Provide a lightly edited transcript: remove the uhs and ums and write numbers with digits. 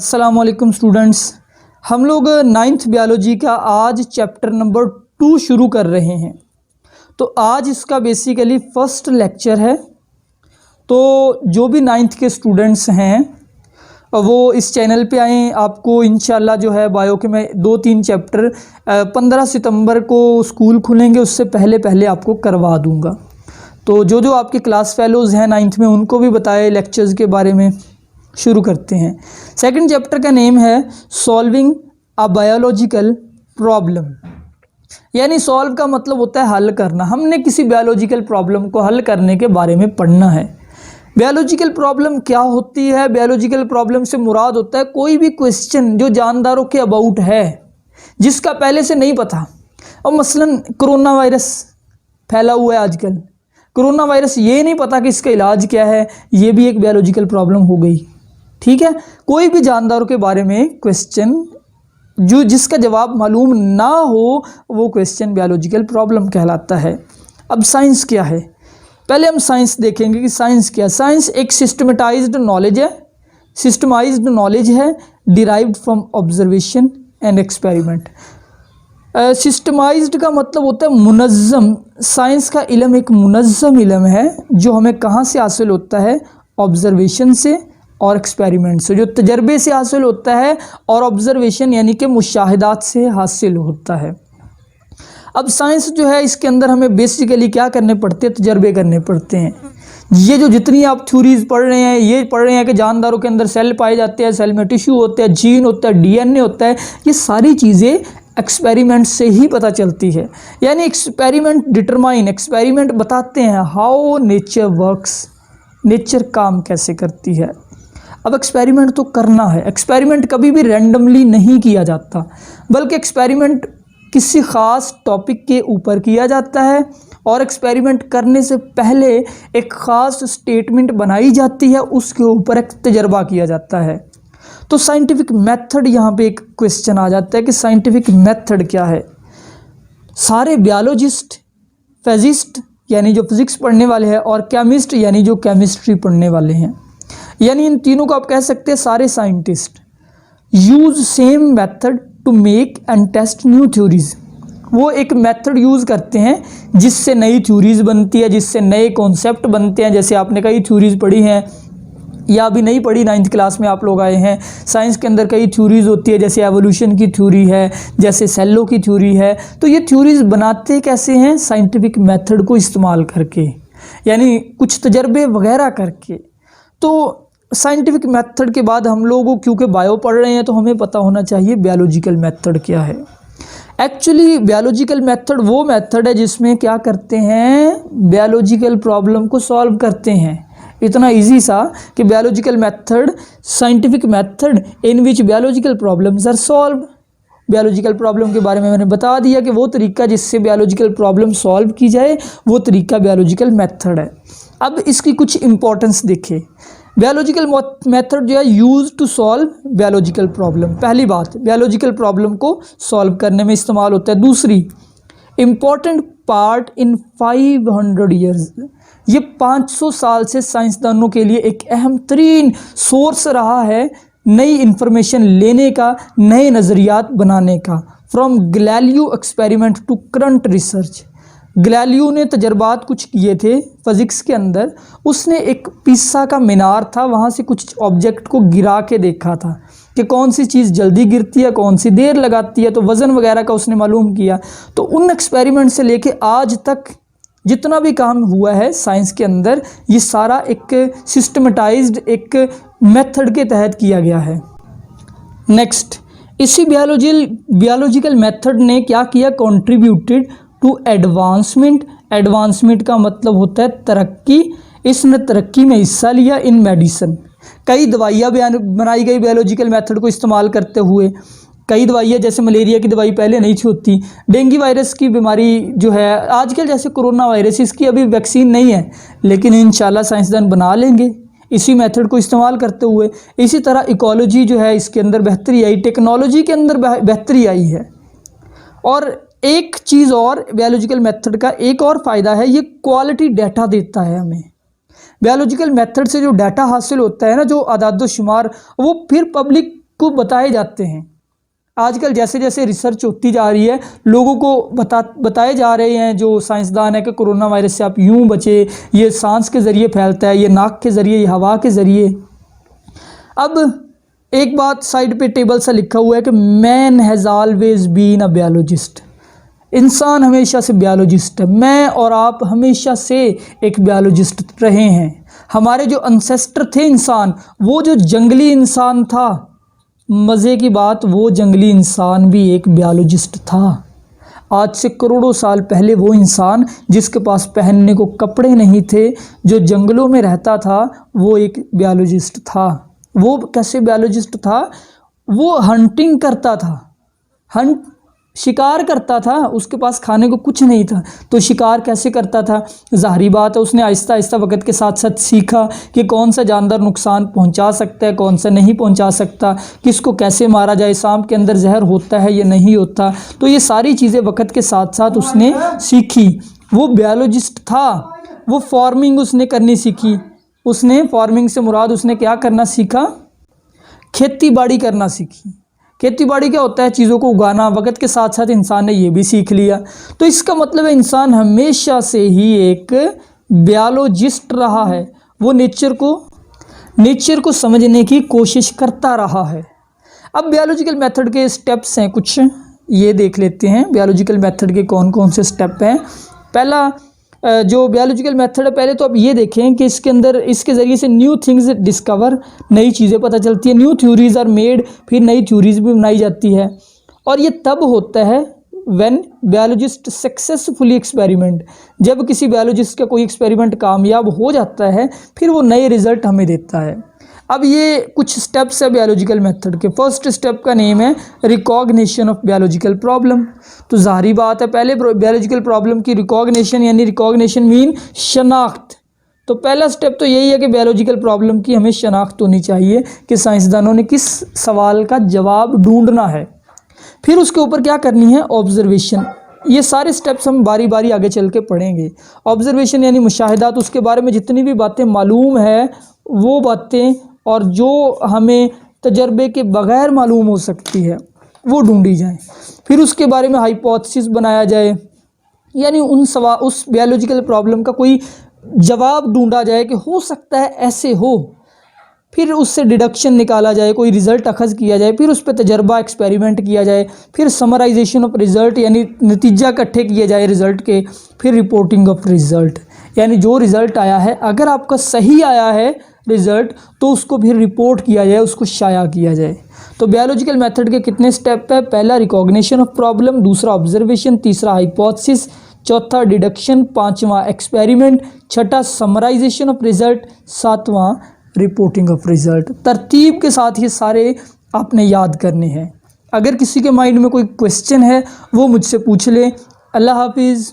अस्सलाम वालेकुम स्टूडेंट्स। हम लोग नाइन्थ बायोलॉजी का आज चैप्टर नंबर 2 शुरू कर रहे हैं। तो आज इसका बेसिकली फर्स्ट लेक्चर है। तो जो भी नाइन्थ के स्टूडेंट्स हैं वो इस चैनल पे आएँ। आपको इंशाल्लाह जो है बायो के मैं 2-3 चैप्टर 15 सितंबर को स्कूल खुलेंगे उससे पहले पहले आपको करवा दूंगा। तो जो आपके क्लास फेलोज़ हैं नाइन्थ में उनको भी बताए लेक्चर्स के बारे में। शुरू करते हैं। सेकंड चैप्टर का नेम है सॉल्विंग अ बायोलॉजिकल प्रॉब्लम, यानी सॉल्व का मतलब होता है हल करना। हमने किसी बायोलॉजिकल प्रॉब्लम को हल करने के बारे में पढ़ना है। बायोलॉजिकल प्रॉब्लम क्या होती है? बायोलॉजिकल प्रॉब्लम से मुराद होता है कोई भी क्वेश्चन जो जानदारों के अबाउट है, जिसका पहले से नहीं पता। और मसलन कोरोना वायरस फैला हुआ है आजकल, कोरोना वायरस ये नहीं पता कि इसका इलाज क्या है, ये भी एक बायोलॉजिकल प्रॉब्लम हो गई। ठीक है, कोई भी जानदारों के बारे में क्वेश्चन जो जिसका जवाब मालूम ना हो वो क्वेश्चन बायोलॉजिकल प्रॉब्लम कहलाता है। अब साइंस क्या है? पहले हम साइंस देखेंगे कि साइंस क्या है। साइंस एक सिस्टमेटाइज्ड नॉलेज है, सिस्टमाइज्ड नॉलेज है derived from observation and experiment. Systemised का मतलब होता है मुनज़्ज़म। साइंस का इल्म एक मुनज़्ज़म इल्म है जो हमें कहाँ से हासिल होता है? ऑब्जर्वेशन से और एक्सपेरिमेंट से, जो तजर्बे से हासिल होता है, और ऑब्जर्वेशन यानी कि मुशाहिदात से हासिल होता है। अब साइंस जो है इसके अंदर हमें बेसिकली क्या करने पड़ते हैं? तजर्बे करने पड़ते हैं। ये जो जितनी आप थ्योरीज पढ़ रहे हैं, ये पढ़ रहे हैं कि जानदारों के अंदर सेल पाए जाते हैं, सेल में टिश्यू होता है, जीन होता है, डीएनए होता है, ये सारी चीज़ें एक्सपेरिमेंट से ही पता चलती है। यानी एक्सपेरिमेंट डिटरमाइन, एक्सपेरिमेंट बताते हैं हाउ नेचर वर्क्स, नेचर काम कैसे करती है। अब एक्सपेरिमेंट तो करना है। एक्सपेरिमेंट कभी भी रैंडमली नहीं किया जाता, बल्कि एक्सपेरिमेंट किसी ख़ास टॉपिक के ऊपर किया जाता है, और एक्सपेरिमेंट करने से पहले एक ख़ास स्टेटमेंट बनाई जाती है, उसके ऊपर एक तजर्बा किया जाता है। तो साइंटिफिक मेथड यहाँ पे एक क्वेश्चन आ जाता है कि साइंटिफिक मेथड क्या है। सारे बायोलॉजिस्ट, फिजिस्ट यानी जो फिज़िक्स पढ़ने वाले हैं, और केमिस्ट यानी जो केमिस्ट्री पढ़ने वाले हैं, यानी इन तीनों को आप कह सकते हैं सारे scientist use same method to make and test new theories. वो एक मेथड यूज़ करते हैं जिससे नई थ्योरीज बनती है, जिससे नए कॉन्सेप्ट बनते हैं। जैसे आपने कई थ्योरीज पढ़ी हैं या अभी नहीं पढ़ी, 9th क्लास में आप लोग आए हैं। साइंस के अंदर कई थ्योरीज होती है, जैसे एवोल्यूशन की थ्योरी है, जैसे सेलों की थ्योरी है। तो ये थ्योरीज बनाते कैसे हैं? साइंटिफिक मेथड को इस्तेमाल करके, यानी कुछ तजर्बे वगैरह करके। तो साइंटिफिक मेथड के बाद हम लोगों, क्योंकि बायो पढ़ रहे हैं तो हमें पता होना चाहिए बायोलॉजिकल मेथड क्या है। एक्चुअली बायोलॉजिकल मेथड वो मेथड है जिसमें क्या करते हैं? बायोलॉजिकल प्रॉब्लम को सॉल्व करते हैं। इतना इजी सा कि biological method, scientific method in which biological problems are solve. Biological problem के बारे में मैंने बता दिया कि वो तरीका जिससे बायोलॉजिकल प्रॉब्लम सॉल्व की जाए वो तरीका बायोलॉजिकल मेथड है। अब इसकी कुछ इंपॉर्टेंस देखें। बायोलॉजिकल मेथड जो है use to solve biological problem. पहली बात, बायोलॉजिकल प्रॉब्लम को सॉल्व करने में इस्तेमाल होता है। दूसरी, इम्पॉर्टेंट पार्ट इन 500 ईयर्स, ये 500 साल से साइंसदानों के लिए एक अहम तरीन सोर्स रहा है नई इंफॉर्मेशन लेने का, नए नज़रियात बनाने का। From Galileo experiment to current research. Galileo ने तजर्बात कुछ किए थे फिज़िक्स के अंदर। उसने एक पिसा का मीनार था, वहाँ से कुछ ऑब्जेक्ट को गिरा के देखा था कि कौन सी चीज़ जल्दी गिरती है, कौन सी देर लगाती है, तो वज़न वगैरह का उसने मालूम किया। तो उन एक्सपेरिमेंट से लेके आज तक जितना भी काम हुआ है साइंस के अंदर, ये सारा एक सिस्टमेटाइज्ड एक मेथड के तहत किया गया है। नेक्स्ट, इसी बायोलॉजिकल मेथड ने क्या किया? Contributed to advancement. एडवांसमेंट का मतलब होता है तरक्की। इसने तरक्की में हिस्सा लिया इन मेडिसिन। कई दवाइयाँ बनाई गई बायोलॉजिकल मेथड को इस्तेमाल करते हुए। कई दवाइयाँ, जैसे मलेरिया की दवाई पहले नहीं थी होती, डेंगू वायरस की बीमारी जो है आजकल, जैसे कोरोना वायरस, इसकी अभी वैक्सीन नहीं है, लेकिन इंशाल्लाह साइंसदान बना लेंगे इसी मेथड को इस्तेमाल करते हुए। इसी तरह इकोलॉजी जो है इसके अंदर बेहतरी आई, टेक्नोलॉजी के अंदर बेहतरी आई है। और एक चीज़ और, बायोलॉजिकल मेथड का एक और फ़ायदा है, ये क्वालिटी डाटा देता है हमें। बायोलॉजिकल मेथड से जो डाटा हासिल होता है ना, जो आदाद शुमार, वो फिर पब्लिक को बताए जाते हैं। आजकल जैसे जैसे रिसर्च होती जा रही है, लोगों को बताए जा रहे हैं जो साइंसदान है कि कोरोना वायरस से आप यूं बचे, ये सांस के ज़रिए फैलता है, ये नाक के ज़रिए, ये हवा के ज़रिए। अब एक बात साइड पे टेबल सा लिखा हुआ है कि man has always been a biologist. इंसान हमेशा से बायोलॉजिस्ट है। मैं और आप हमेशा से एक बायोलॉजिस्ट रहे हैं। हमारे जो अनसेस्टर थे इंसान, वो जो जंगली इंसान था, मज़े की बात वो जंगली इंसान भी एक बायोलॉजिस्ट था। आज से करोड़ों साल पहले वो इंसान जिसके पास पहनने को कपड़े नहीं थे, जो जंगलों में रहता था, वो एक बायोलॉजिस्ट था। वो कैसे बायोलॉजिस्ट था? वो हंटिंग करता था, शिकार करता था। उसके पास खाने को कुछ नहीं था, तो शिकार कैसे करता था? ज़ाहिरी बात है, उसने आहिस्ता आहिस्ता वक्त के साथ साथ सीखा कि कौन सा जानवर नुकसान पहुंचा सकता है, कौन सा नहीं पहुंचा सकता, किसको कैसे मारा जाए, सांप के अंदर जहर होता है या नहीं होता। तो ये सारी चीज़ें वक्त के साथ साथ उसने सीखी। वो बायोलॉजिस्ट था। वो फार्मिंग उसने करनी सीखी। उसने फार्मिंग से मुराद उसने क्या करना सीखा? खेती बाड़ी करना सीखी। खेती बाड़ी क्या होता है? चीज़ों को उगाना। वक्त के साथ साथ इंसान ने ये भी सीख लिया। तो इसका मतलब है इंसान हमेशा से ही एक बायोलॉजिस्ट रहा है। वो नेचर को समझने की कोशिश करता रहा है। अब बायोलॉजिकल मेथड के स्टेप्स हैं कुछ, ये देख लेते हैं बायोलॉजिकल मेथड के कौन कौन से स्टेप हैं। पहला जो बायोलॉजिकल मेथड है, पहले तो आप ये देखें कि इसके अंदर इसके ज़रिए से न्यू थिंग्स डिस्कवर, नई चीज़ें पता चलती है, न्यू थ्योरीज आर मेड, फिर नई थ्योरीज भी बनाई जाती है। और ये तब होता है व्हेन बायोलॉजिस्ट सक्सेसफुली एक्सपेरिमेंट, जब किसी बायोलॉजिस्ट का कोई एक्सपेरिमेंट कामयाब हो जाता है, फिर वो नए रिजल्ट हमें देता है। अब ये कुछ स्टेप्स है बायोलॉजिकल मेथड के। फर्स्ट स्टेप का नेम है रिकॉग्निशन ऑफ बायोलॉजिकल प्रॉब्लम। तो ज़ाहिरी बात है, पहले बायोलॉजिकल प्रॉब्लम की रिकॉग्निशन, यानी रिकॉग्निशन मीन शनाख्त। तो पहला स्टेप तो यही है कि बायोलॉजिकल प्रॉब्लम की हमें शनाख्त होनी चाहिए कि साइंसदानों ने किस सवाल का जवाब ढूंढना है। फिर उसके ऊपर क्या करनी है? ऑब्जर्वेशन। ये सारे स्टेप्स हम बारी बारी आगे चल के पढ़ेंगे। ऑब्जर्वेशन यानी मुशाहिदात, उसके बारे में जितनी भी बातें मालूम है वो बातें, और जो हमें तजर्बे के बग़ैर मालूम हो सकती है वो ढूंढी जाए। फिर उसके बारे में हाइपोथेसिस बनाया जाए, यानी उस बायोलॉजिकल प्रॉब्लम का कोई जवाब ढूंढा जाए कि हो सकता है ऐसे हो। फिर उससे डिडक्शन निकाला जाए, कोई रिज़ल्ट अखज़ किया जाए, फिर उस पर तजर्बा एक्सपेरिमेंट किया जाए, फिर समराइजेशन ऑफ रिज़ल्ट यानी नतीजा इकट्ठे किए जाए रिज़ल्ट के, फिर रिपोर्टिंग ऑफ रिज़ल्ट यानी जो रिज़ल्ट आया है, अगर आपका सही आया है रिज़ल्ट तो उसको फिर रिपोर्ट किया जाए, उसको शाया किया जाए। तो बायोलॉजिकल मेथड के कितने स्टेप है? पहला रिकॉग्निशन ऑफ प्रॉब्लम, दूसरा ऑब्जर्वेशन, तीसरा हाइपोथेसिस, चौथा डिडक्शन, पांचवा एक्सपेरिमेंट, छठा समराइजेशन ऑफ रिज़ल्ट, सातवां रिपोर्टिंग ऑफ रिज़ल्ट। तरतीब के साथ ये सारे आपने याद करने हैं। अगर किसी के माइंड में कोई क्वेश्चन है वो मुझसे पूछ ले। अल्लाह हाफिज़।